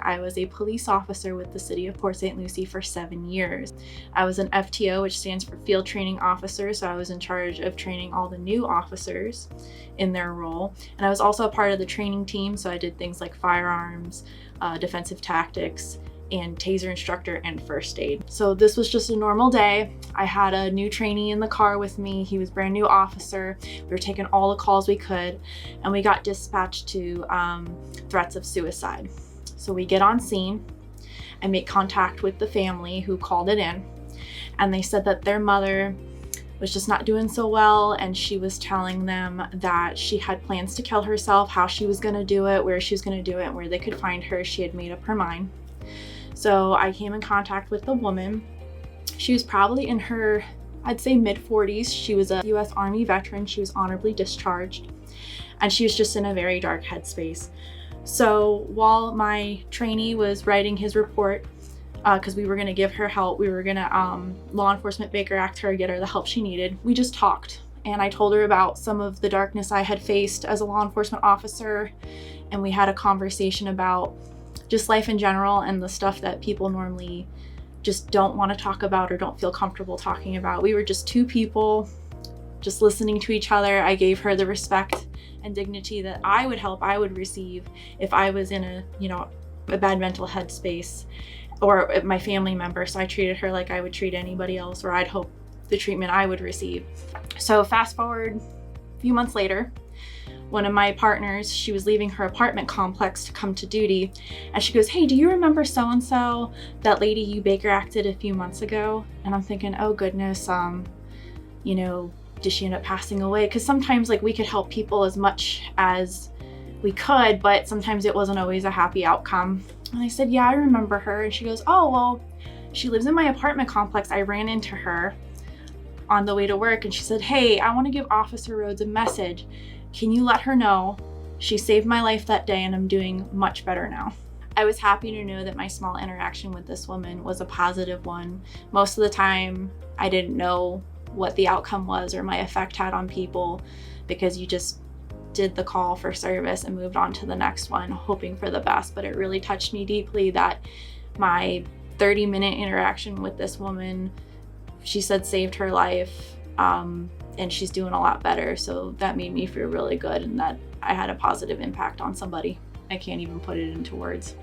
I was a police officer with the city of Port St. Lucie for 7 years. I was an FTO, which stands for Field Training Officer, so I was in charge of training all the new officers in their role. And I was also a part of the training team, so I did things like firearms, defensive tactics, and taser instructor and first aid. So this was just a normal day. I had a new trainee in the car with me. He was a brand new officer. We were taking all the calls we could, and we got dispatched to threats of suicide. So we get on scene and make contact with the family who called it in, and they said that their mother was just not doing so well, and she was telling them that she had plans to kill herself, how she was gonna do it, where she was gonna do it, and where they could find her. She had made up her mind. So I came in contact with the woman. She was probably in her, I'd say mid-40s. She was a US Army veteran. She was honorably discharged, and she was just in a very dark headspace. So while my trainee was writing his report, because we were gonna give her help, we were gonna law enforcement Baker Act her, get her the help she needed, we just talked. And I told her about some of the darkness I had faced as a law enforcement officer, and we had a conversation about just life in general and the stuff that people normally just don't want to talk about or don't feel comfortable talking about. We were just two people just listening to each other. I gave her the respect and dignity that I would receive if I was in a bad mental headspace, or my family member. So I treated her like I would treat anybody else, or I'd hope the treatment I would receive. So fast forward a few months later, one of my partners, she was leaving her apartment complex to come to duty, and she goes, "Hey, do you remember so-and-so, that lady you Baker acted a few months ago?" And I'm thinking, oh goodness, did she end up passing away? Because sometimes we could help people as much as we could, but sometimes it wasn't always a happy outcome. And I said, yeah, I remember her. And she goes, oh, well, she lives in my apartment complex. I ran into her on the way to work, and she said, hey, I want to give Officer Rhodes a message. Can you let her know she saved my life that day, and I'm doing much better now? I was happy to know that my small interaction with this woman was a positive one. Most of the time, I didn't know what the outcome was or my effect had on people, because you just did the call for service and moved on to the next one, hoping for the best. But it really touched me deeply that my 30-minute interaction with this woman, she said, saved her life. And she's doing a lot better. So that made me feel really good, and that I had a positive impact on somebody. I can't even put it into words.